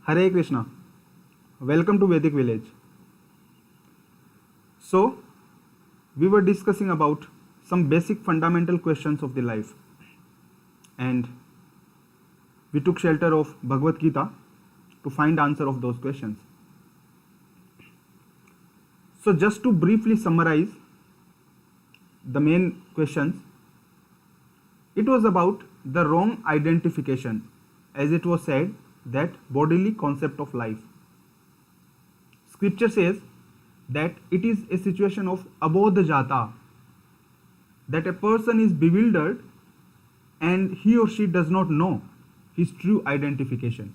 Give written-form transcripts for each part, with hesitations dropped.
Hare Krishna. Welcome to Vedic Village. So, we were discussing about some basic fundamental questions of the life, and we took shelter of Bhagavad Gita to find answer of those questions. So, just to briefly summarize the main questions, it was about the wrong identification, as it was said that bodily concept of life. Scripture says that it is a situation of abodha jata, that a person is bewildered and he or she does not know his true identification.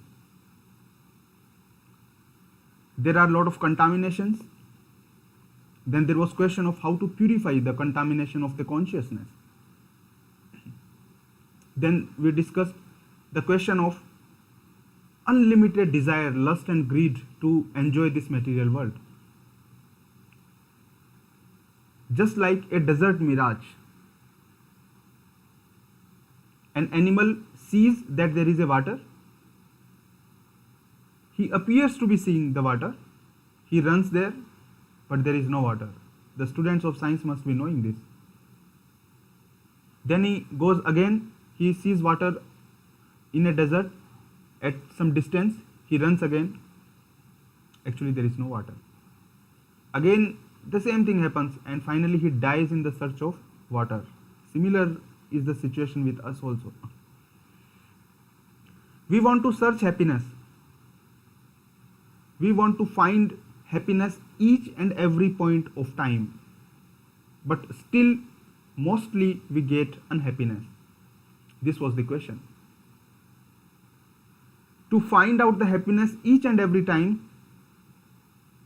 There are a lot of contaminations. Then there was question of how to purify the contamination of the consciousness. Then we discussed the question of unlimited desire, lust and greed to enjoy this material world. Just like a desert mirage, an animal sees that there is a water. He appears to be seeing the water. He runs there, but there is no water. The students of science must be knowing this. Then he goes again, he sees water in a desert at some distance, he runs again. Actually, there is no water. Again, the same thing happens, and finally he dies in the search of water. Similar is the situation with us also. We want to search happiness. We want to find happiness each and every point of time. But still, mostly we get unhappiness. This was the question. To find out the happiness each and every time,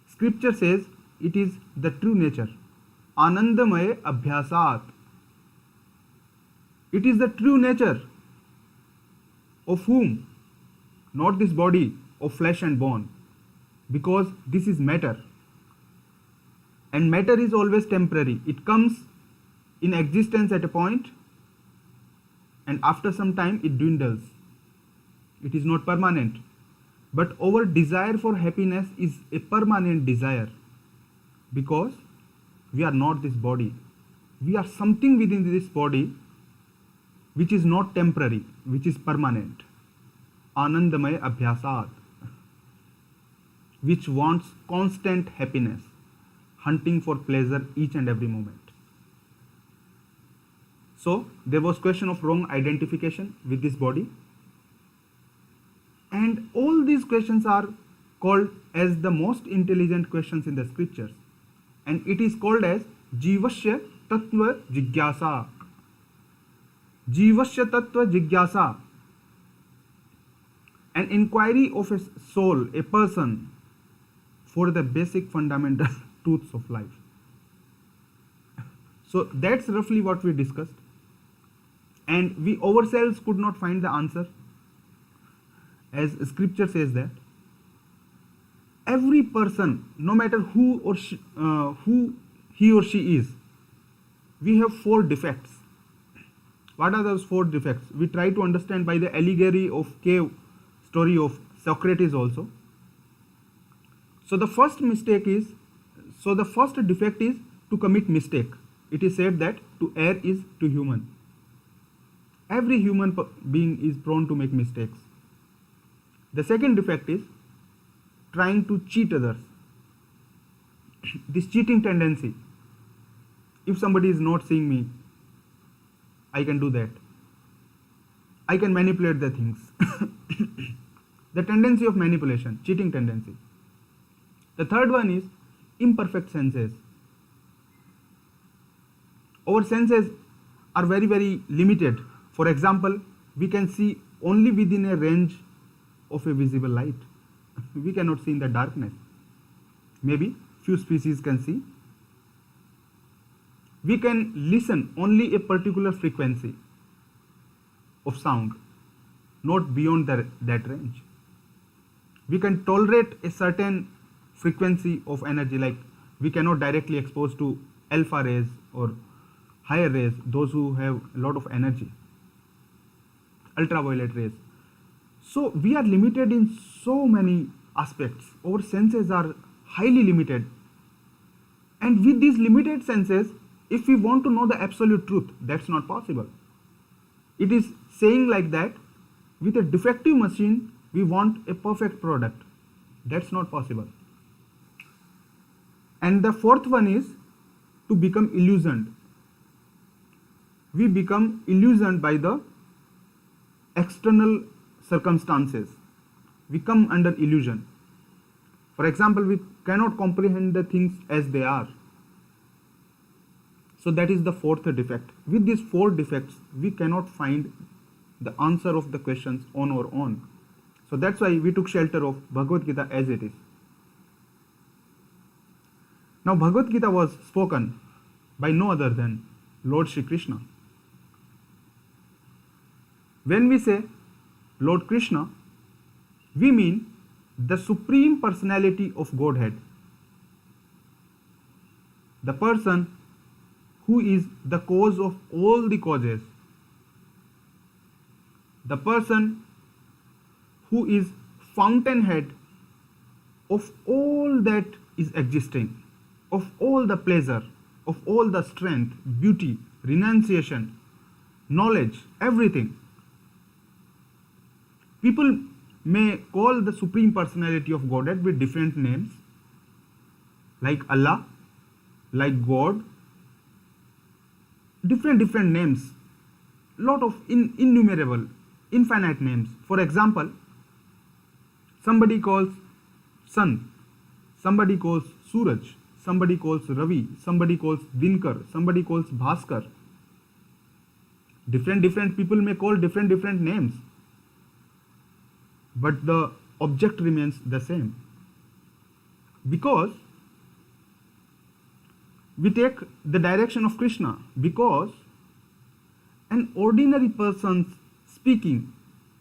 Scripture says it is the true nature. Anandamaya abhyasat. It is the true nature of whom? Not this body of flesh and bone. Because this is matter. And matter is always temporary. It comes in existence at a point, and after some time it dwindles. It is not permanent. But our desire for happiness is a permanent desire, because we are not this body. We are something within this body which is not temporary, which is permanent. Anandamaya abhyasat, which wants constant happiness, hunting for pleasure each and every moment. So there was question of wrong identification with this body. And all these questions are called as the most intelligent questions in the scriptures. And it is called as Jivasya Tattva Jigyasa. Jivasya Tattva Jigyasa. An inquiry of a soul, a person, for the basic fundamental truths of life. So that's roughly what we discussed. And we ourselves could not find the answer, as scripture says that every person, no matter who he or she is, we have 4 defects. What are those 4 defects? We try to understand by the allegory of cave story of Socrates also. So the first defect is to commit mistake. It is said that to err is to human. Every human being is prone to make mistakes. The second defect is trying to cheat others. This cheating tendency. If somebody is not seeing me, I can do that. I can manipulate the things. The tendency of manipulation, cheating tendency. The third one is imperfect senses. Our senses are very, very limited. For example, we can see only within a range of a visible light. We cannot see in the darkness. Maybe few species can see. We can listen only a particular frequency of sound, not beyond that range. We can tolerate a certain frequency of energy, like we cannot directly expose to alpha rays or higher rays, those who have a lot of energy, ultraviolet rays. So we are limited in so many aspects. Our senses are highly limited. And with these limited senses, if we want to know the absolute truth, that's not possible. It is saying like that, with a defective machine, we want a perfect product. That's not possible. And the fourth one is to become illusioned. We become illusioned by the external circumstances. We come under illusion. For example, we cannot comprehend the things as they are. So that is the fourth defect. With these four defects, we cannot find the answer of the questions on our own. So that's why we took shelter of Bhagavad Gita as it is. Now Bhagavad Gita was spoken by no other than Lord Shri Krishna. When we say Lord Krishna, we mean the Supreme Personality of Godhead, the person who is the cause of all the causes, the person who is fountainhead of all that is existing, of all the pleasure, of all the strength, beauty, renunciation, knowledge, everything. People may call the Supreme Personality of Godhead with different names, like Allah, like God, different names, lot of innumerable, infinite names. For example, somebody calls sun, somebody calls Suraj, somebody calls Ravi, somebody calls Dinkar, somebody calls Bhaskar. Different people may call different names, but the object remains the same. Because we take the direction of Krishna, because an ordinary person's speaking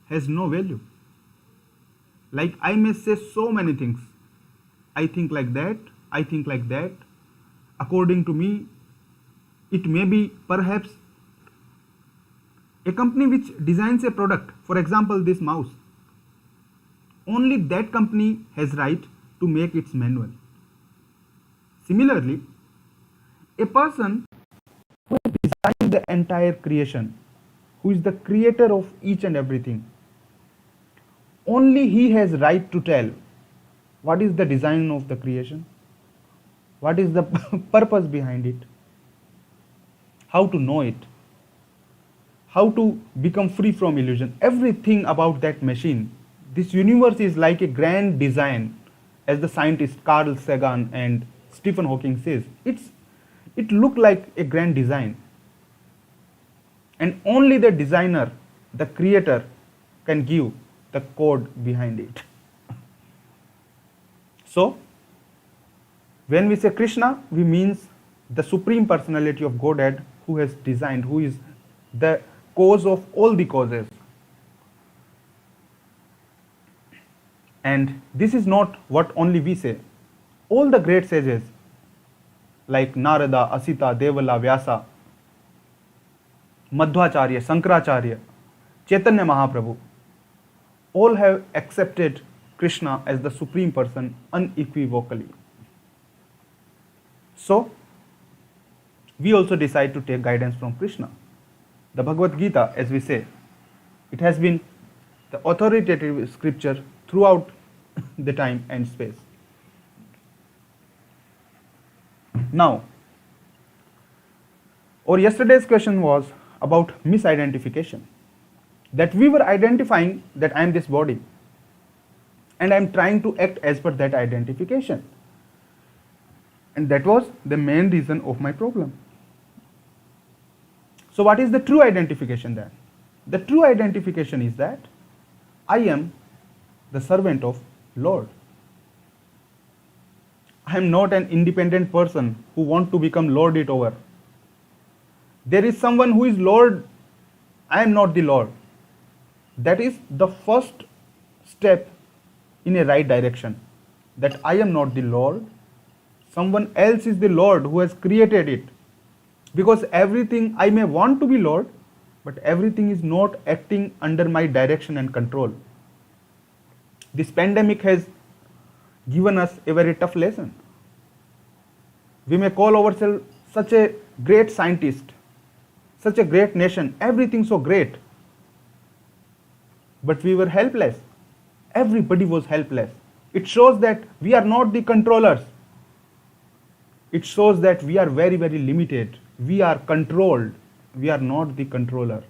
has no value. Like I may say so many things. I think like that, I think like that. According to me, it may be perhaps a company which designs a product, for example this mouse. Only that company has right to make its manual. Similarly, a person who has designed the entire creation, who is the creator of each and everything, only he has right to tell what is the design of the creation, what is the purpose behind it, how to know it, how to become free from illusion. Everything about that machine. This universe is like a grand design, as the scientists Carl Sagan and Stephen Hawking says. It looks like a grand design. And only the designer, the creator, can give the code behind it. So, when we say Krishna, we means the Supreme Personality of Godhead who has designed, who is the cause of all the causes. And this is not what only we say. All the great sages like Narada, Asita, Devala, Vyasa, Madhvacharya, Sankaracharya, Chaitanya Mahaprabhu, all have accepted Krishna as the Supreme Person unequivocally. So, we also decide to take guidance from Krishna. The Bhagavad Gita, as we say, it has been the authoritative scripture throughout the time and space. Now, our yesterday's question was about misidentification. That we were identifying that I am this body and I am trying to act as per that identification. And that was the main reason of my problem. So what is the true identification then? The true identification is that I am the servant of Lord. I am not an independent person who wants to become Lord it over. There is someone who is Lord. I am not the Lord. That is the first step in a right direction. That I am not the Lord. Someone else is the Lord who has created it. Because everything I may want to be Lord, but everything is not acting under my direction and control. This pandemic has given us a very tough lesson. We may call ourselves such a great scientist, such a great nation, everything so great. But we were helpless. Everybody was helpless. It shows that we are not the controllers. It shows that we are very, very limited. We are controlled. We are not the controller.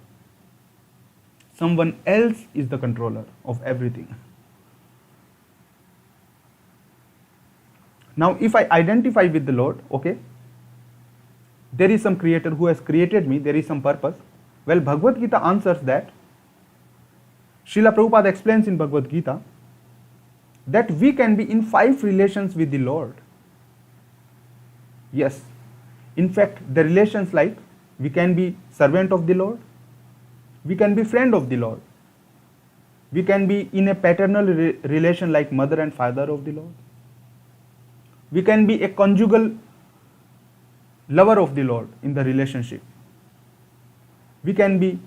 Someone else is the controller of everything. Now, if I identify with the Lord, okay, there is some creator who has created me, there is some purpose. Well, Bhagavad Gita answers that. Srila Prabhupada explains in Bhagavad Gita that we can be in 5 relations with the Lord. Yes, in fact, the relations like we can be servant of the Lord, we can be friend of the Lord, we can be in a paternal relation like mother and father of the Lord, we can be a conjugal lover of the Lord in the relationship, we can be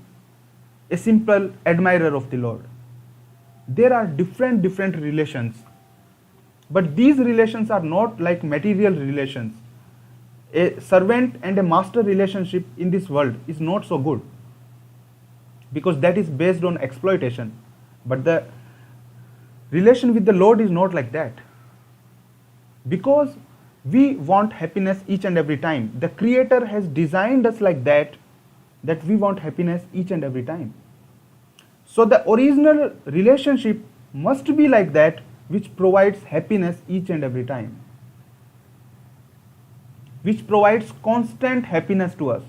a simple admirer of the Lord. There are different relations, but these relations are not like material relations. A servant and a master relationship in this world is not so good because that is based on exploitation. But the relation with the Lord is not like that, because we want happiness each and every time. The Creator has designed us like that we want happiness each and every time. So the original relationship must be like that, which provides happiness each and every time, which provides constant happiness to us,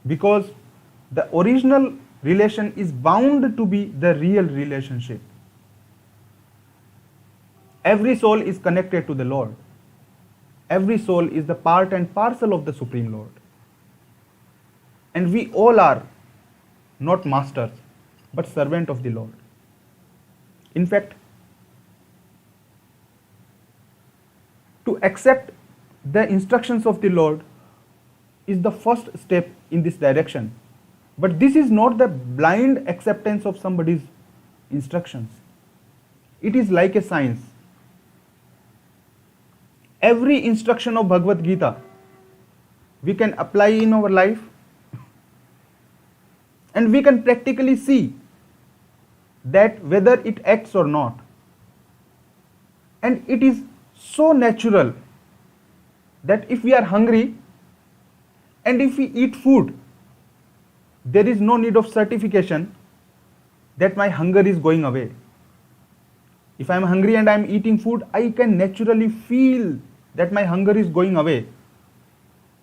because the original relation is bound to be the real relationship. Every soul is connected to the Lord. Every soul is the part and parcel of the Supreme Lord. And we all are not masters, but servant of the Lord. In fact, to accept the instructions of the Lord is the first step in this direction. But this is not the blind acceptance of somebody's instructions. It is like a science. Every instruction of Bhagavad Gita we can apply in our life, and we can practically see that whether it acts or not. And it is so natural that if we are hungry and if we eat food, there is no need of certification that my hunger is going away. If I am hungry and I am eating food, I can naturally feel that my hunger is going away.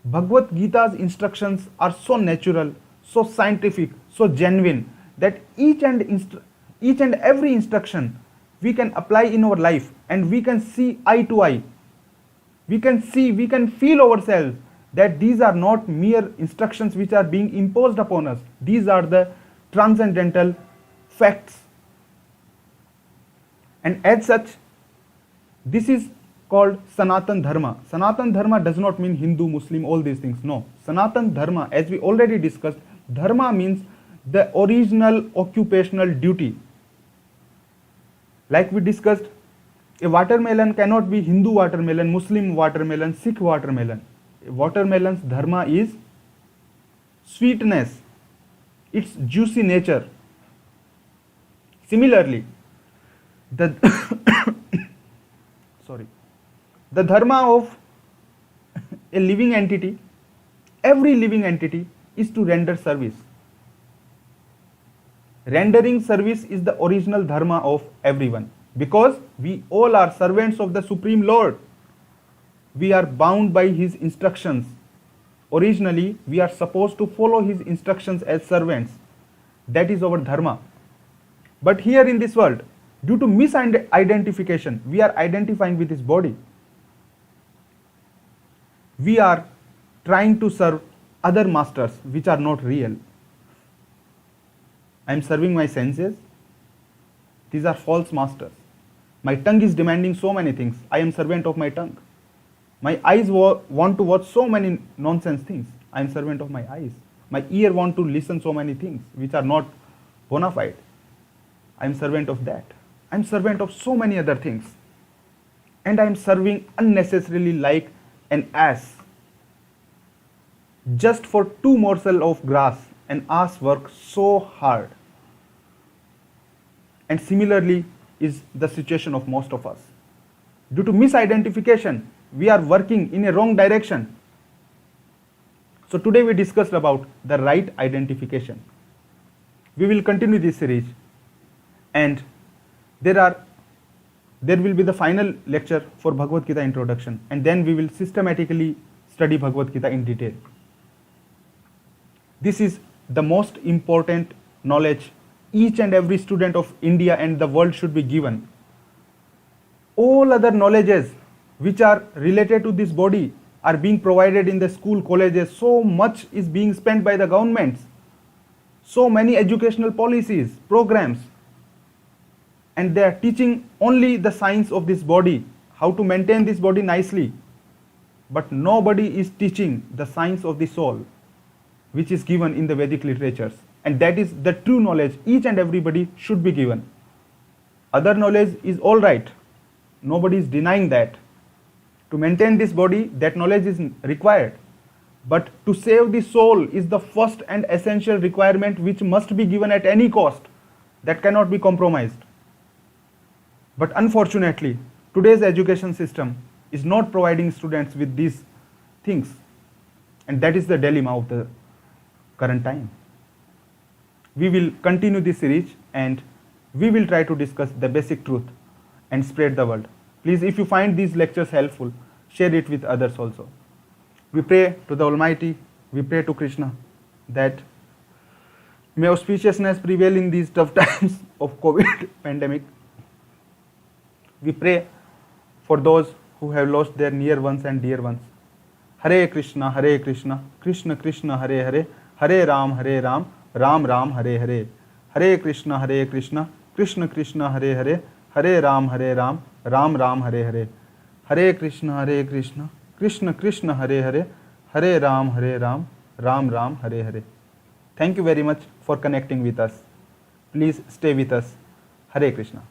Bhagavad Gita's instructions are so natural, so scientific, so genuine, that each and every instruction we can apply in our life, and we can see eye to eye. We can feel ourselves that these are not mere instructions which are being imposed upon us. These are the transcendental facts. And as such, this is called Sanatan Dharma. Sanatan Dharma does not mean Hindu, Muslim, all these things. No. Sanatan Dharma, as we already discussed, Dharma means the original occupational duty. Like we discussed, a watermelon cannot be Hindu watermelon, Muslim watermelon, Sikh watermelon. A watermelon's dharma is sweetness, its juicy nature. Similarly, the the dharma of a living entity, every living entity, is to render service. Rendering service is the original dharma of everyone, because we all are servants of the Supreme Lord. We are bound by His instructions. Originally, we are supposed to follow His instructions as servants. That is our dharma. But here in this world, due to misidentification, we are identifying with this body. We are trying to serve other masters which are not real. I am serving my senses. These are false masters. My tongue is demanding so many things. I am servant of my tongue. My eyes want to watch so many nonsense things. I am servant of my eyes. My ear want to listen so many things which are not bona fide. I am servant of that. I am servant of so many other things. And I am serving unnecessarily like an ass. Just for 2 morsels of grass, an ass works so hard. And similarly is the situation of most of us. Due to misidentification, we are working in a wrong direction. So today we discussed about the right identification. We will continue this series, and there will be the final lecture for Bhagavad Gita introduction, and then we will systematically study Bhagavad Gita in detail. This is the most important knowledge each and every student of India and the world should be given. All other knowledges which are related to this body are being provided in the school, colleges. So much is being spent by the governments. So many educational policies, programs, and they are teaching only the science of this body, how to maintain this body nicely. But nobody is teaching the science of the soul, which is given in the Vedic literatures. And that is the true knowledge each and everybody should be given. Other knowledge is all right. Nobody is denying that. To maintain this body, that knowledge is required. But to save the soul is the first and essential requirement which must be given at any cost. That cannot be compromised. But unfortunately, today's education system is not providing students with these things. And that is the dilemma of the current time. We will continue this series and we will try to discuss the basic truth and spread the word. Please, if you find these lectures helpful, share it with others also. We pray to the Almighty, we pray to Krishna that may auspiciousness prevail in these tough times of COVID pandemic. We pray for those who have lost their near ones and dear ones. Hare Krishna, Krishna Krishna, Hare Hare, Hare Ram, Ram Ram, Hare Hare. Hare Krishna, Krishna Krishna, Hare Hare, Hare Ram, Ram Ram, Hare Hare. Hare Krishna, Krishna Krishna, Hare Hare, Hare Ram, Ram Ram, Hare Hare. Thank you very much for connecting with us. Please stay with us. Hare Krishna.